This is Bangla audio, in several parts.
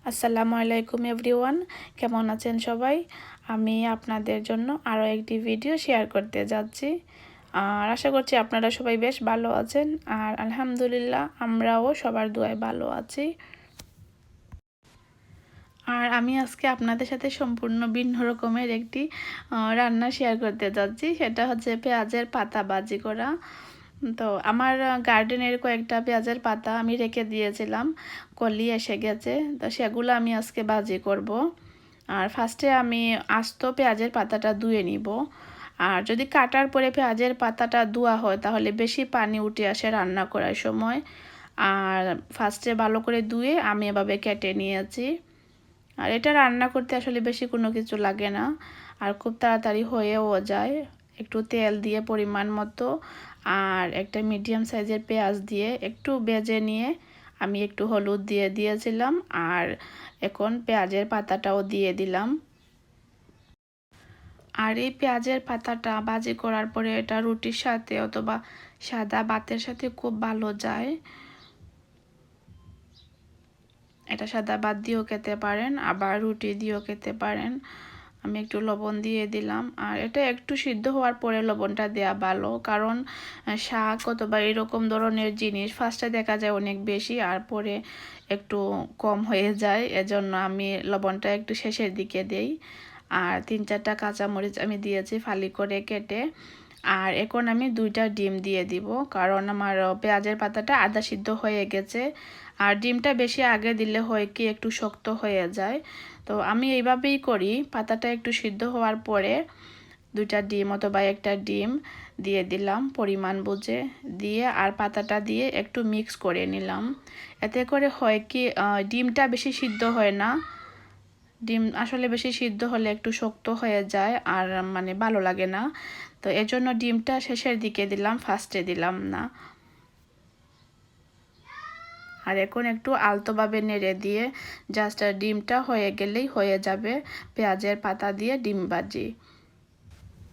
আসসালামু আলাইকুম এভরিওয়ান, কেমন আছেন সবাই? আমি আপনাদের জন্য আরও একটি ভিডিও শেয়ার করতে যাচ্ছি। আর আশা করছি আপনারা সবাই বেশ ভালো আছেন। আর আলহামদুলিল্লাহ আমরাও সবার দোয়ায় ভালো আছি। আর আমি আজকে আপনাদের সাথে সম্পূর্ণ ভিন্ন রকমের একটি রান্না শেয়ার করতে যাচ্ছি। সেটা হচ্ছে পেঁয়াজের পাতা ভাজি করা। তো আমার গার্ডেনের কয়েকটা পেঁয়াজের পাতা আমি রেখে দিয়েছিলাম, কলি এসে গেছে, তো সেগুলো আমি আজকে ভাজি করব। আর ফার্স্টে আমি আস্ত পেঁয়াজের পাতাটা ধুয়ে নিব। আর যদি কাটার পরে পেঁয়াজের পাতাটা ধোয়া হয় তাহলে বেশি পানি উঠে আসে রান্না করার সময়। আর ফার্স্টে ভালো করে ধুয়ে আমি এভাবে কেটে নিয়েছি। আর এটা রান্না করতে আসলে বেশি কোনো কিছু লাগে না, আর খুব তাড়াতাড়ি হয়েও যায়। একটু তেল দিয়ে পরিমাণ মতো আর একটা মিডিয়াম সাইজের পেঁয়াজ দিয়ে একটু ভেজে নিয়ে আমি একটু হলুদ দিয়ে দিয়েছিলাম। আর এখন পেঁয়াজের পাতাটাও দিয়ে দিলাম। আর এই পেঁয়াজের পাতাটা ভাজি করার পরে এটা রুটির সাথে অথবা সাদা ভাতের সাথে খুব ভালো যায়। এটা সাদা ভাত দিয়েও খেতে পারেন, আবার রুটি দিয়েও খেতে পারেন। আমি একটু লবণ দিয়ে দিলাম। আর এটা একটু সিদ্ধ হওয়ার পরে লবণটা দেওয়া ভালো, কারণ শাক অথবা এরকম ধরনের জিনিস ফার্স্টে দেখা যায় অনেক বেশি আর পরে একটু কম হয়ে যায়, এজন্য আমি লবণটা একটু শেষের দিকে দেই। আর 3-4টা কাঁচামরিচ আমি দিয়েছি ফালি করে কেটে। আর এখন আমি 2টা ডিম দিয়ে দিব, কারণ আমার পেঁয়াজের পাতাটা আধা সিদ্ধ হয়ে গেছে। আর ডিমটা বেশি আগে দিলে হয় কি একটু শক্ত হয়ে যায়। তো আমি এইভাবেই করি, পাতাটা একটু সিদ্ধ হওয়ার পরে 2টা ডিম অথবা একটা ডিম দিয়ে দিলাম পরিমাণ বুঝে, দিয়ে আর পাতাটা দিয়ে একটু মিক্স করে নিলাম। এতে করে হয় কি ডিমটা বেশি সিদ্ধ হয় না। ডিম আসলে বেশি সিদ্ধ হলে একটু শক্ত হয়ে যায় আর মানে ভালো লাগে না। তো এজন্য ডিমটা শেষের দিকে দিলাম, ফার্স্টে দিলাম না। আর এখন একটু আলতোভাবে নেড়ে দিয়ে জাস্ট ডিমটা হয়ে গেলেই হয়ে যাবে পেঁয়াজের পাতা দিয়ে ডিম ভাজি।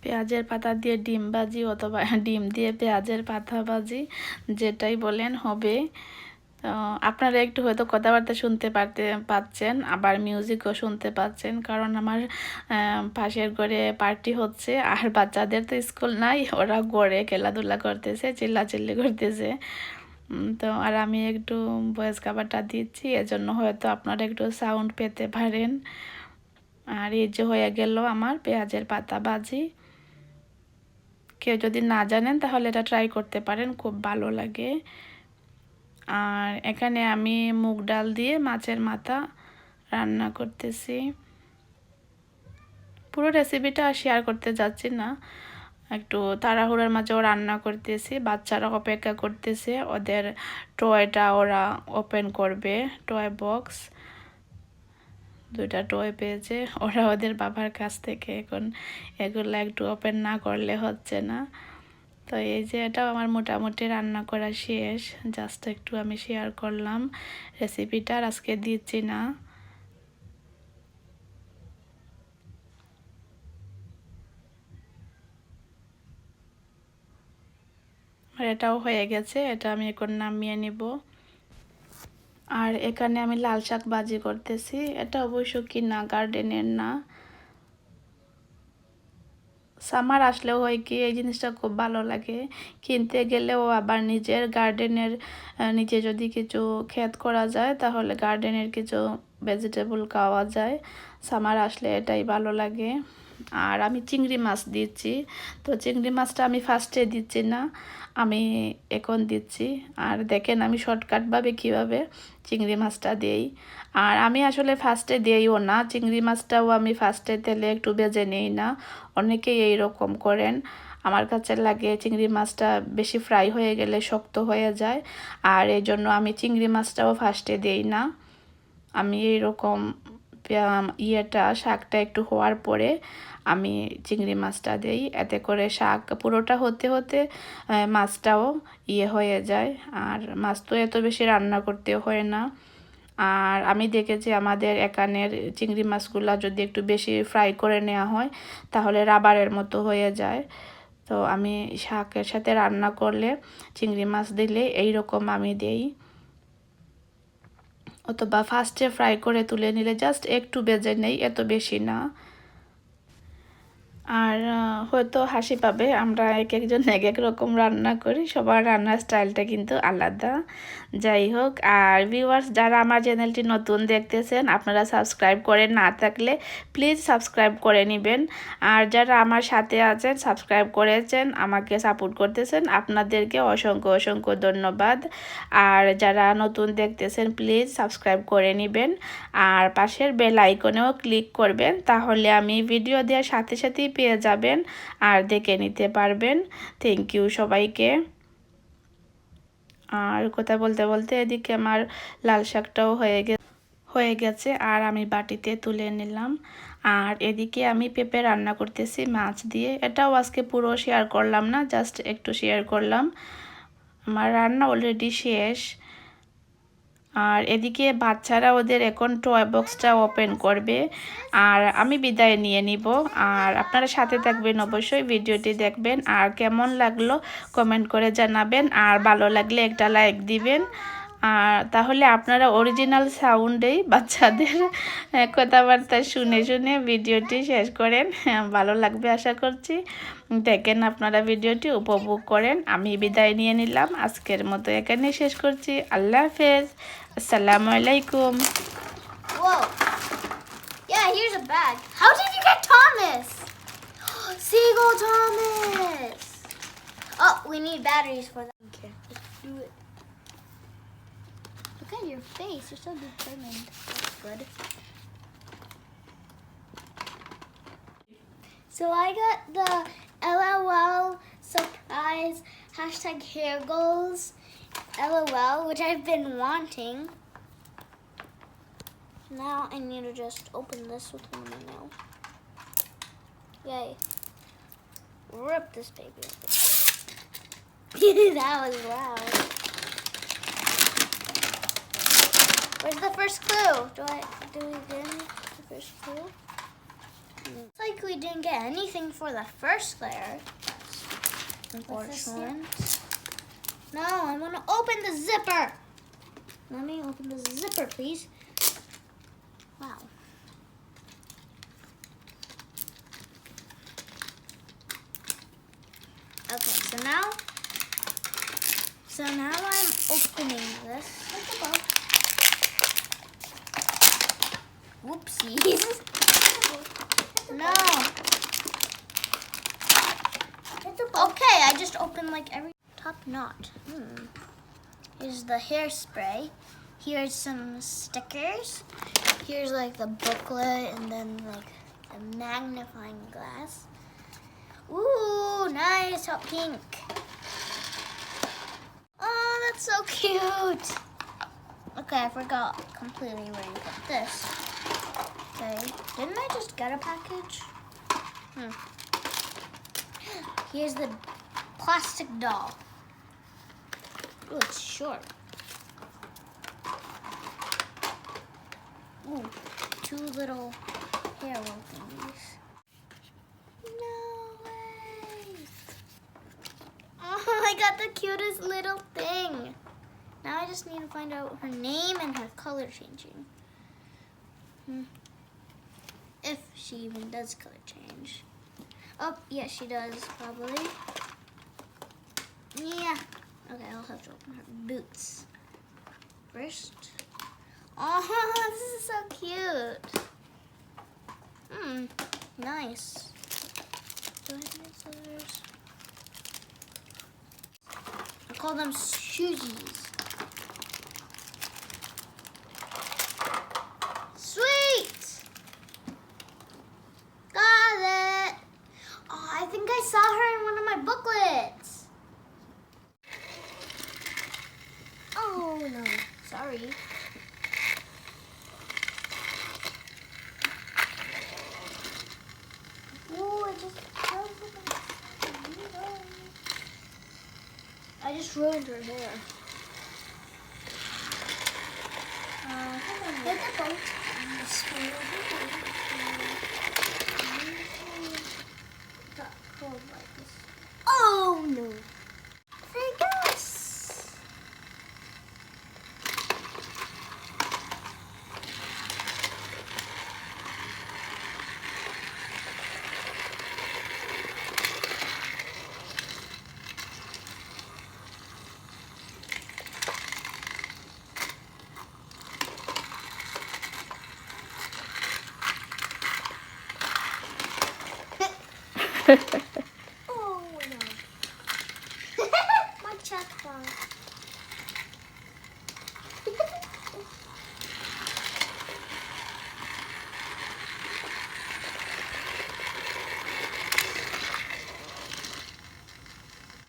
পেঁয়াজের পাতা দিয়ে ডিম ভাজি অথবা ডিম দিয়ে পেঁয়াজের পাতা ভাজি, যেটাই বলেন হবে। তো আপনারা একটু হয়তো কথাবার্তা শুনতে পাচ্ছেন, আবার মিউজিকও শুনতে পাচ্ছেন, কারণ আমার পাশের ঘরে পার্টি হচ্ছে। আর বাচ্চাদের তো স্কুল নাই, ওরা ঘরে খেলাধুলা করতেছে, চিল্লাচিল্লি করতেছে। তো আর আমি একটু ভয়েস কাভারটা দিচ্ছি, এজন্য হয়তো আপনারা একটু সাউন্ড পেতে পারেন। আর এই যে হয়ে গেল আমার পেঁয়াজের পাতা ভাজি। কেউ যদি না জানেন তাহলে এটা ট্রাই করতে পারেন, খুব ভালো লাগে। আর এখানে আমি মুগ ডাল দিয়ে মাছের মাথা রান্না করতেছি। পুরো রেসিপিটা শেয়ার করতে যাচ্ছি না, একটু তাড়াহুড়োর মাঝেও রান্না করতেছি। বাচ্চারা অপেক্ষা করতেছে, ওদের টয়টা ওরা ওপেন করবে, টয় বক্স 2টা টয় পেয়েছে ওরা ওদের বাবার কাছ থেকে। এখন এগুলো একটু ওপেন না করলে হচ্ছে না। তো এই যে এটাও আমার মোটামুটি রান্না করা শেষ, জাস্ট একটু আমি শেয়ার করলাম রেসিপিটা, আজকে দিচ্ছি না। আর এটাও হয়ে গেছে, এটা আমি এখন নামিয়ে নিব। আর এখানে আমি লাল শাক ভাজি করতেছি, এটা অবশ্য কিনা, গার্ডেনের না। সামার আসলেও হয় কি এই জিনিসটা খুব ভালো লাগে, কিনতে গেলেও আবার নিজের গার্ডেনের নিচে যদি কিছু ক্ষেত করা যায় তাহলে গার্ডেনের কিছু ভেজিটেবল খাওয়া যায়। সামার আসলে এটাই ভালো লাগে। আর আমি চিংড়ি মাছ দিচ্ছি, তো চিংড়ি মাছটা আমি ফার্স্টে দিচ্ছি না, আমি এখন দিচ্ছি। আর দেখেন আমি শর্টকাটভাবে কীভাবে চিংড়ি মাছটা দেই। আর আমি আসলে ফার্স্টে দিইও না, চিংড়ি মাছটাও আমি ফার্স্টে তেলে একটু ভেজে নিই না, অনেকেই এই রকম করেন। আমার কাছে লাগে চিংড়ি মাছটা বেশি ফ্রাই হয়ে গেলে শক্ত হয়ে যায়, আর এই জন্য আমি চিংড়ি মাছটাও ফার্স্টে দিই না। আমি এইরকম শাকটা একটু হওয়ার পরে আমি চিংড়ি মাছটা দিই, এতে করে শাক পুরোটা হতে হতে মাছটাও হয়ে যায়। আর মাছ তো এত বেশি রান্না করতে হয় না। আর আমি দেখেছি আমাদের এখানের চিংড়ি মাছগুলো যদি একটু বেশি ফ্রাই করে নেওয়া হয় তাহলে রাবারের মতো হয়ে যায়। তো আমি শাকের সাথে রান্না করলে চিংড়ি মাছ দিলে এই রকম আমি দেই। অথবা ফার্স্টে ফ্রাই করে তুলে নিলে জাস্ট একটু ভেজে নেই, এত বেশি না। আর হয়তো হাসি পাবে, আমরা এক একজন এক এক রকম রান্না করি, সবার রান্নার স্টাইলটা কিন্তু আলাদা। যাই হোক, আর ভিউয়ার্স যারা আমার চ্যানেলটি নতুন দেখতেছেন, আপনারা সাবস্ক্রাইব করে না থাকলে প্লিজ সাবস্ক্রাইব করে নেবেন। আর যারা আমার সাথে আছেন, সাবস্ক্রাইব করেছেন, আমাকে সাপোর্ট করতেছেন, আপনাদেরকে অসংখ্য অসংখ্য ধন্যবাদ। আর যারা নতুন দেখতেছেন প্লিজ সাবস্ক্রাইব করে নেবেন, আর পাশের বেল আইকনেও ক্লিক করবেন, তাহলে আমি ভিডিও দেওয়ার সাথে সাথেই পেয়ে যাবেন আর দেখে নিতে পারবেন। থ্যাংক ইউ সবাইকে। আর কথা বলতে বলতে এদিকে আমার লাল শাকটাও হয়ে গেছে, আর আমি বাটিতে তুলে নিলাম। আর এদিকে আমি পেঁপে রান্না করতেছি মাছ দিয়ে। এটাও আজকে পুরো শেয়ার করলাম না, জাস্ট একটু শেয়ার করলাম। আমার রান্না অলরেডি শেষ। আর এদিকে বাচ্চারা ওদের এখন টয় বক্সটা ওপেন করবে, আর আমি বিদায় নিয়ে নিব। আর আপনারা সাথে থাকবেন, অবশ্যই ভিডিওটি দেখবেন, আর কেমন লাগলো কমেন্ট করে জানাবেন, আর ভালো লাগলে একটা লাইক দিবেন। আর তাহলে আপনারা অরিজিনাল সাউন্ডেই বাচ্চাদের কথাবার্তা শুনে শুনে ভিডিওটি শেষ করেন। ভালো লাগবে আশা করছি। দেখেন আপনারা ভিডিওটি উপভোগ করেন। আমি বিদায় নিয়ে নিলাম, আজকের মতো এখানে শেষ করছি। আল্লাহ হাফেজ, আসসালামু আলাইকুম। Whoa. Yeah, here's a bag. How did you get Thomas? Seagull Thomas. Oh, we need batteries for that. Okay, let's do it. Look at your face. You're so determined. That's good. So I got the LOL surprise hashtag hair goals LOL, which I've been wanting. Now I need to just open this with one of my nails. Yay. Rip this baby open. That was loud. Where's the first clue? Do we get the first clue? Looks like we didn't get anything for the first layer. Unfortunate. No, I want to open the zipper. Let me open the zipper, please. Wow. Okay, so now I'm opening this. Whoopsies. No. Okay, I just opened like every top knot. Here's the hairspray. Here's some stickers. Here's like the booklet, and then like the magnifying glass. Ooh, nice, hot pink. Oh, that's so cute. Okay, I forgot completely where you put this. Okay, didn't I just get a package? Here's the plastic doll. Ooh, it's short. Ooh, two little hair roll thingies. No way! Oh, I got the cutest little thing. Now I just need to find out her name and her color changing. If she even does color change. Oh, yeah, she does, probably. Yeah. Okay, I'll have to open her boots first. Oh, this is so cute. Nice. Do I have any scissors? I call them shoesies. Sweet! Got it! Oh, I think I saw her in one of my booklets. Oh, no. Sorry. I just ruined her hair. Hit the boat. Oh no.